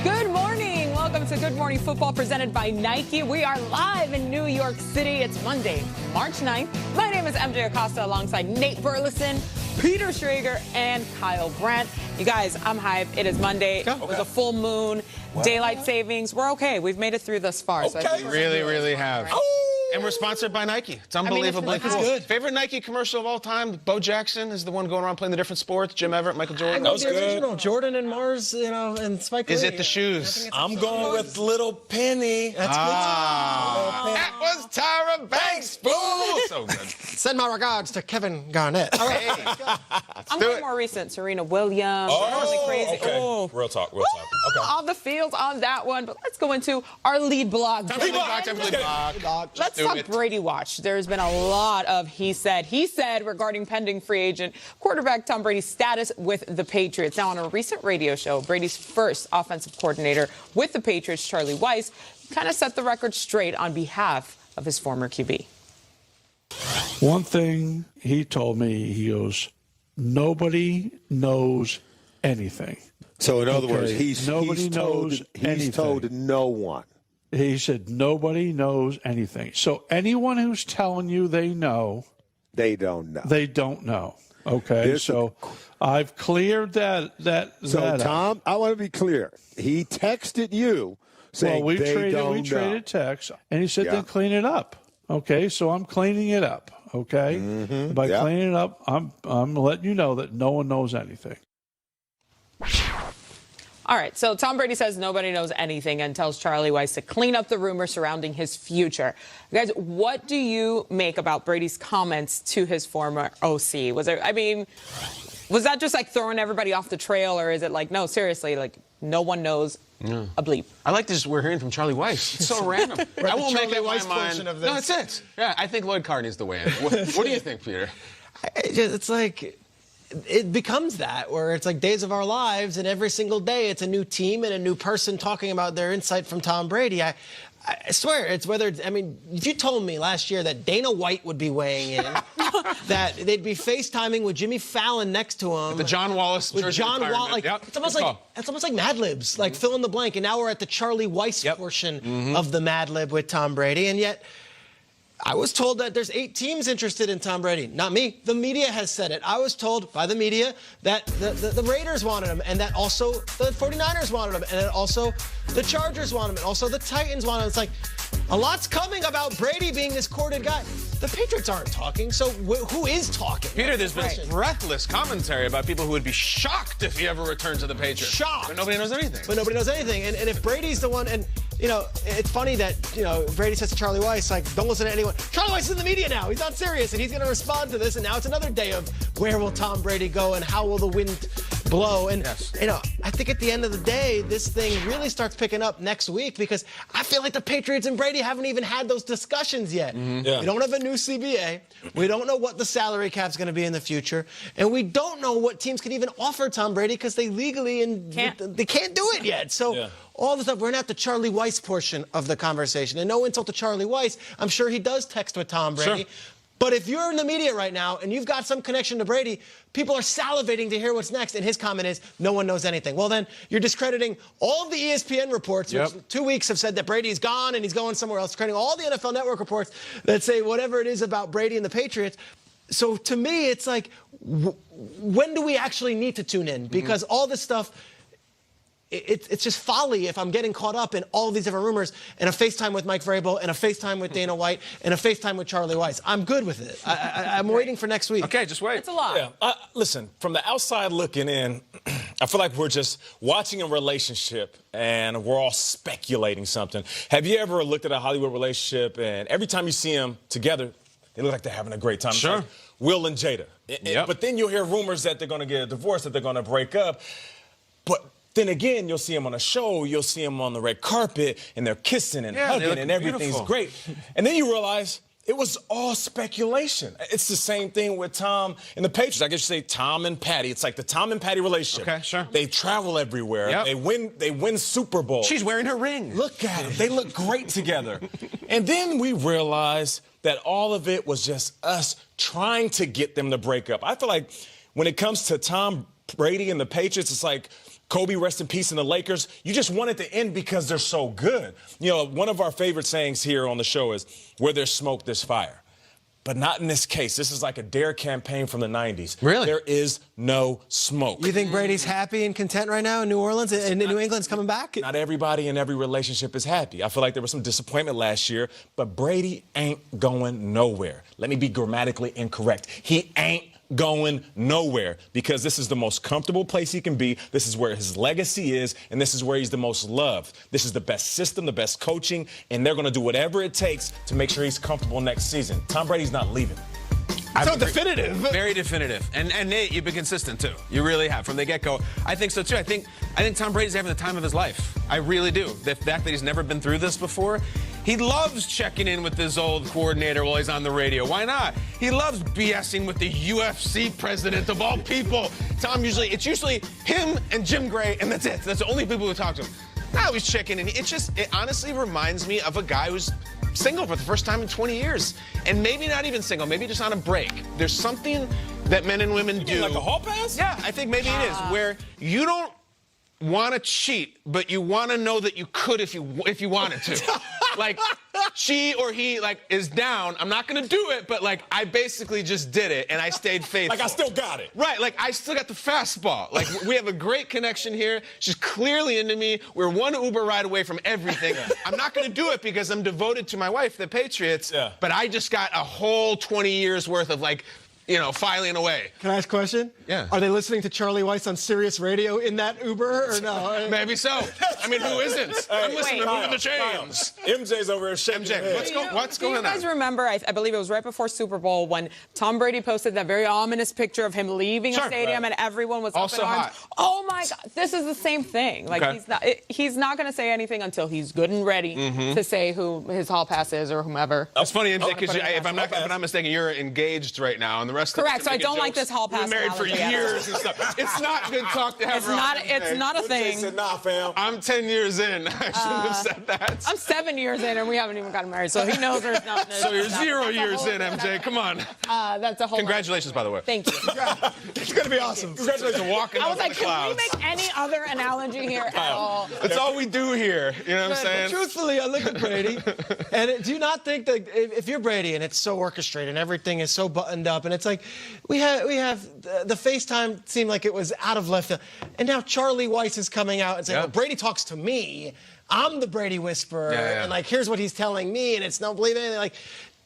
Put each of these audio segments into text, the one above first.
Good morning. Welcome to Good Morning Football presented by Nike. We are live in New York City. It's Monday, March 9th. My name is MJ Acosta alongside Nate Burleson, Peter Schrager, and Kyle Brandt. You guys, I'm hyped. It is Monday. It was a full moon, daylight savings. We're okay. We've made it through thus far. Okay. So Really have. Right? And we're sponsored by Nike. It's unbelievably cool. Good. Favorite Nike commercial of all time? Bo Jackson is the one going around playing the different sports. Jim Everett, Michael Jordan. That was good. Original Jordan and Mars, and Spike Lee. Is it the shoes? I'm going with Little Penny. That's good. That was Tyra Banks, fool. So good. Send my regards to Kevin Garnett. All right. I'm going more recent. Serena Williams. Really crazy. Okay. Oh. Real talk. Okay. On the field on that one. But let's go into our lead blog. Lead block. Let's talk Brady watch. There's been a lot of he said regarding pending free agent quarterback Tom Brady's status with the Patriots. Now, on a recent radio show, Brady's first offensive coordinator with the Patriots, Charlie Weiss, kind of set the record straight on behalf of his former QB. One thing he told me, he goes, nobody knows anything. So in other words, he's told no one. He said nobody knows anything. So anyone who's telling you they know, they don't know. They don't know. Okay, so I've cleared that. So Tom, I want to be clear. He texted you saying we traded text, and he said then clean it up. Okay, so I'm cleaning it up. Okay, by cleaning it up, I'm letting you know that no one knows anything. All right, so Tom Brady says nobody knows anything and tells Charlie Weiss to clean up the rumors surrounding his future. Guys, what do you make about Brady's comments to his former OC? Was that just like throwing everybody off the trail, or is it like, no, seriously, like no one knows a bleep? I like this we're hearing from Charlie Weiss. It's so random. I won't make up my mind. Of this. No, that's it. Yeah, I think Lloyd Carr needs to weigh in. What do you think, Peter? It's like it becomes that where it's like days of our lives, and every single day it's a new team and a new person talking about their insight from Tom Brady. I swear, it's if you told me last year that Dana White would be weighing in, that they'd be FaceTiming with Jimmy Fallon next to him. The John Wallace with jersey John Wallace. Like, yep. it's almost like Mad Libs, like fill in the blank. And now we're at the Charlie Weiss portion of the Mad Lib with Tom Brady. And yet, I was told that there's 8 teams interested in Tom Brady. Not me. The media has said it. I was told by the media that the Raiders wanted him, and that also the 49ers wanted him, and that also the Chargers wanted him, and also the Titans wanted him. It's like a lot's coming about Brady being this courted guy. The Patriots aren't talking, so who is talking? Peter, there's been breathless commentary about people who would be shocked if he ever returned to the Patriots. Shocked. But nobody knows anything. And if Brady's the one, and it's funny that Brady says to Charlie Weiss, like, don't listen to anyone. Charlie Weiss is in the media now. He's not serious, and he's going to respond to this. And now it's another day of where will Tom Brady go and how will the wind blow. And I think at the end of the day, this thing really starts picking up next week, because I feel like the Patriots and Brady haven't even had those discussions yet. We don't have a new CBA. We don't know what the salary cap's going to be in the future, and we don't know what teams can even offer Tom Brady because they legally they can't do it yet. So. All the stuff, we're not the Charlie Weiss portion of the conversation. And no insult to Charlie Weiss, I'm sure he does text with Tom Brady. Sure. But if you're in the media right now and you've got some connection to Brady, people are salivating to hear what's next. And his comment is, no one knows anything. Well, then you're discrediting all of the ESPN reports, which 2 weeks have said that Brady's gone and he's going somewhere else, discrediting all the NFL Network reports that say whatever it is about Brady and the Patriots. So to me, it's like, when do we actually need to tune in? Because all this stuff, it's just folly if I'm getting caught up in all these different rumors and a FaceTime with Mike Vrabel and a FaceTime with Dana White and a FaceTime with Charlie Weiss. I'm good with it. I'm waiting for next week. Okay, just wait. It's a lot. Yeah. Listen, from the outside looking in, I feel like we're just watching a relationship and we're all speculating something. Have you ever looked at a Hollywood relationship and every time you see them together, they look like they're having a great time? Sure. Like Will and Jada. But then you'll hear rumors that they're going to get a divorce, that they're going to break up. But then again, you'll see them on a show, you'll see them on the red carpet, and they're kissing and hugging, and everything's great. And then you realize it was all speculation. It's the same thing with Tom and the Patriots. I guess you say Tom and Patty. It's like the Tom and Patty relationship. Okay, sure. They travel everywhere. Yep. They win Super Bowls. She's wearing her ring. Look at them. They look great together. And then we realize that all of it was just us trying to get them to break up. I feel like when it comes to Tom Brady and the Patriots, it's like Kobe, rest in peace, in the Lakers. You just want it to end because they're so good. You know, one of our favorite sayings here on the show is, where there's smoke, there's fire. But not in this case. This is like a dare campaign from the 90s. Really? There is no smoke. You think Brady's happy and content right now in New Orleans, and New England's coming back? Not everybody in every relationship is happy. I feel like there was some disappointment last year, but Brady ain't going nowhere. Let me be grammatically incorrect. He ain't going nowhere, because this is the most comfortable place he can be. This is where his legacy is, and this is where he's the most loved. This is the best system, the best coaching, and they're going to do whatever it takes to make sure he's comfortable next season. Tom Brady's not leaving. So definitive. Very definitive. And Nate, you've been consistent too. You really have from the get-go. I think so too. I think Tom Brady's having the time of his life. I really do. The fact that he's never been through this before. He loves checking in with his old coordinator while he's on the radio. Why not? He loves BSing with the UFC president of all people. It's usually him and Jim Gray, and that's it. That's the only people who talk to him. Now he's checking in. It honestly reminds me of a guy who's single for the first time in 20 years. And maybe not even single, maybe just on a break. There's something that men and women do. Like a hall pass? Yeah, I think maybe it is, where you don't want to cheat, but you want to know that you could if you wanted to. Like, she or he, is down. I'm not going to do it, but, I basically just did it, and I stayed faithful. Like, I still got it. Right, I still got the fastball. We have a great connection here. She's clearly into me. We're one Uber ride away from everything. I'm not going to do it because I'm devoted to my wife, the Patriots, but I just got a whole 20 years worth of, filing away. Can I ask a question? Yeah. Are they listening to Charlie Weiss on Sirius Radio in that Uber or no? Maybe so. I mean, who isn't? I'm listening to Moving the Chains. MJ's over here shaking MJ, his head. what's going on? Do you guys remember, I believe it was right before Super Bowl, when Tom Brady posted that very ominous picture of him leaving a stadium and everyone was also up in arms? hot. Oh, my God. This is the same thing. He's not going to say anything until he's good and ready to say who his hall pass is or whomever. It's funny, MJ, because if I'm not mistaken, you're engaged right now, and the rest of Correct, so I don't like this hall pass. We've been married for years and stuff. It's not good talk to have. It's not a thing. Said, nah, fam. I'm 10 years in. I shouldn't have said that. I'm 7 years in, and we haven't even gotten married, so he knows there's nothing. So you're 0 years in, MJ. Come on. That's a whole. Congratulations, by the way. Thank you. It's going to be awesome. Congratulations, walking I was up like, in the clouds. can we make any other analogy here at all? That's all we do here. You know what I'm saying? Truthfully, I look at Brady, and do you not think that if you're Brady and it's so orchestrated and everything is so buttoned up, and it's like we have the FaceTime seemed like it was out of left field, and now Charlie Weiss is coming out and saying, well, Brady talks to me. I'm the Brady whisperer, and here's what he's telling me, and it's not believe anything.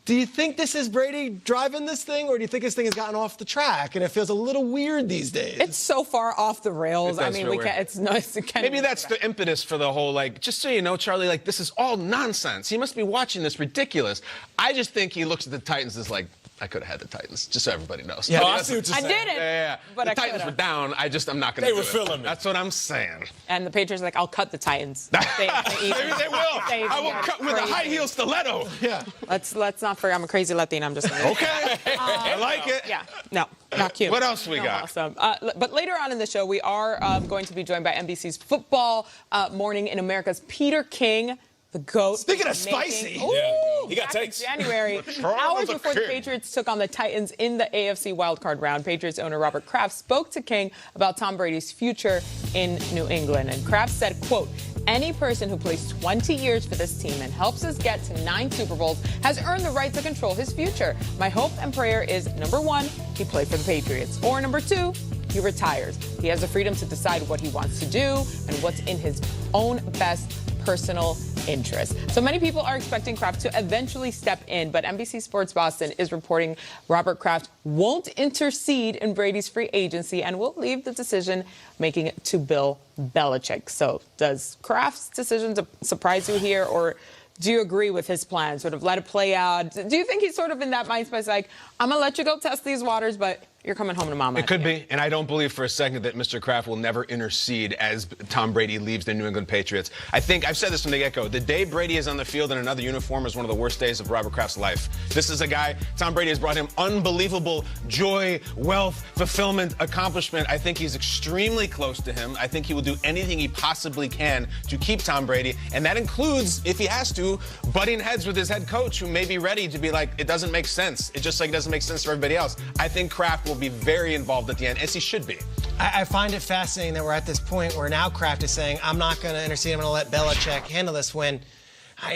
Do you think this is Brady driving this thing, or do you think this thing has gotten off the track and it feels a little weird these days? It's so far off the rails. I mean, we can't. It's no. Maybe that's the impetus for the whole just so you know, Charlie. This is all nonsense. He must be watching this ridiculous. I just think he looks at the Titans as I could have had the Titans, just so everybody knows. Yeah, I see what you're saying. I didn't. Yeah. But the Titans were down. I'm not going to. They were feeling it. That's what I'm saying. And the Patriots are like, I'll cut the Titans. Maybe they will. I will cut with a high heel stiletto. Yeah. Let's not forget. I'm a crazy Latina. I'm just saying. Okay. I like it. Yeah. No, not cute. What else we got? Awesome. But later on in the show, we are going to be joined by NBC's Football Morning in America's Peter King. The GOAT. Speaking of spicy. Ooh, he got back takes. in January, hours before the Patriots took on the Titans in the AFC wildcard round, Patriots owner Robert Kraft spoke to King about Tom Brady's future in New England. And Kraft said, quote, any person who plays 20 years for this team and helps us get to 9 Super Bowls has earned the right to control his future. My hope and prayer is, number 1, he plays for the Patriots. Or number 2, he retires. He has the freedom to decide what he wants to do and what's in his own best personal interest. So many people are expecting Kraft to eventually step in, but NBC Sports Boston is reporting Robert Kraft won't intercede in Brady's free agency and will leave the decision making to Bill Belichick. So does Kraft's decision surprise you here, or do you agree with his plan? Sort of let it play out. Do you think he's sort of in that mindset, like, I'm going to let you go test these waters, but you're coming home to mama? It could be, and I don't believe for a second that Mr. Kraft will never intercede as Tom Brady leaves the New England Patriots. I think I've said this from the get-go. The day Brady is on the field in another uniform is one of the worst days of Robert Kraft's life. This is a guy, Tom Brady has brought him unbelievable joy, wealth, fulfillment, accomplishment. I think he's extremely close to him. I think he will do anything he possibly can to keep Tom Brady, and that includes, if he has to, butting heads with his head coach, who may be ready to be like, it doesn't make sense. It just doesn't make sense for everybody else. I think Kraft will be very involved at the end, as he should be. I find it fascinating that we're at this point where now Kraft is saying, I'm not going to intercede, I'm going to let Belichick handle this, when,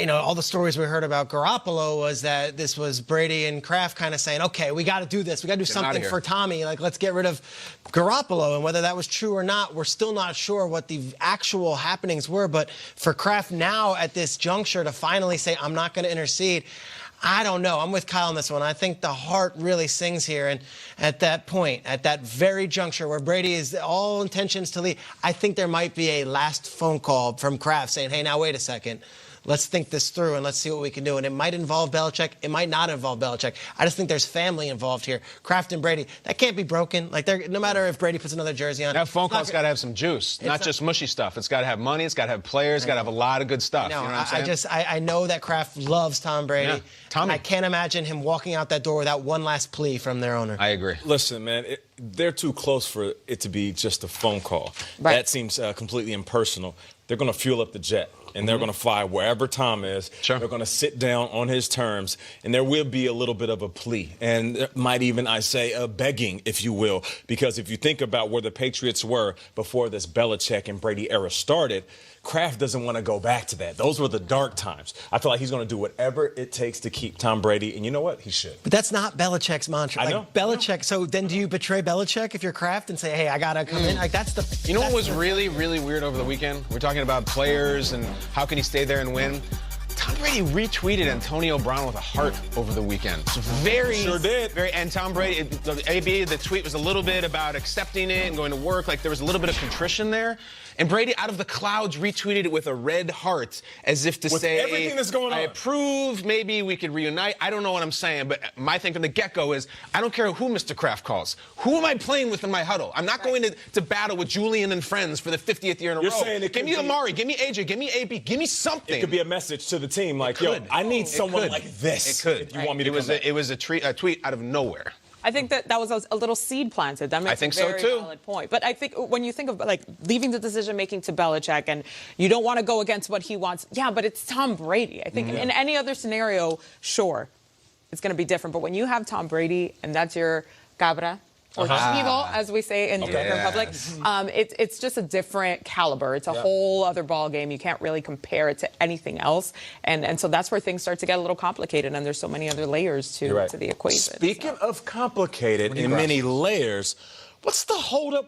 all the stories we heard about Garoppolo was that this was Brady and Kraft kind of saying, okay, we got to do this. We got to do something for Tommy. Like, let's get rid of Garoppolo. And whether that was true or not, we're still not sure what the actual happenings were. But for Kraft now at this juncture to finally say, I'm not going to intercede, I don't know. I'm with Kyle on this one. I think the heart really sings here. And at that point, at that very juncture where Brady is all intentions to leave, I think there might be a last phone call from Kraft saying, hey, now wait a second. Let's think this through and let's see what we can do. And it might involve Belichick. It might not involve Belichick. I just think there's family involved here. Kraft and Brady, that can't be broken. Like, no matter if Brady puts another jersey on. That phone call's got to have some juice, not just mushy stuff. It's got to have money. It's got to have players. It's got to have a lot of good stuff. No, you know what I'm saying? I know that Kraft loves Tom Brady. Yeah. Tommy. I can't imagine him walking out that door without one last plea from their owner. I agree. Listen, man, they're too close for it to be just a phone call. Right. That seems completely impersonal. They're going to fuel up the jet, and they're going to fly wherever Tom is. Sure. They're going to sit down on his terms, and there will be a little bit of a plea, and there might even, I say, a begging, if you will, because if you think about where the Patriots were before this Belichick and Brady era started, Kraft doesn't want to go back to that. Those were the dark times. I feel like he's going to do whatever it takes to keep Tom Brady, and you know what? He should. But that's not Belichick's mantra. I know. Belichick. So then do you betray Belichick if you're Kraft and say, hey, I got to come in? Like, that's the... You know what was really, really weird over the weekend? We're talking about players and how can he stay there and win. Tom Brady retweeted Antonio Brown with a heart over the weekend. Sure did. And Tom Brady, the tweet was a little bit about accepting it and going to work. Like, there was a little bit of contrition there. And Brady, out of the clouds, retweeted it with a red heart, as if to say, everything that's going on. I approve, maybe we could reunite. I don't know what I'm saying, but my thing from the get-go is, I don't care who Mr. Kraft calls. Who am I playing with in my huddle? I'm not going to battle with Julian and friends for the 50th year in a row. Saying it give me Amari, give me AJ, give me AB, give me something. It could be a message to the team, like, yo, I need someone like this. It could. If you want me to come back. It was a tweet out of nowhere. I think that was a little seed planted. That makes a very valid point. But I think when you think of, like, leaving the decision-making to Belichick and you don't want to go against what he wants, yeah, but it's Tom Brady. I think in any other scenario, sure, it's going to be different. But when you have Tom Brady and that's your cabra, or chivo, as we say in Dominican Republic, it's just a different caliber. It's a whole other ball game. You can't really compare it to anything else. And so that's where things start to get a little complicated, and there's so many other layers to the equation. Speaking of complicated and many layers, what's the holdup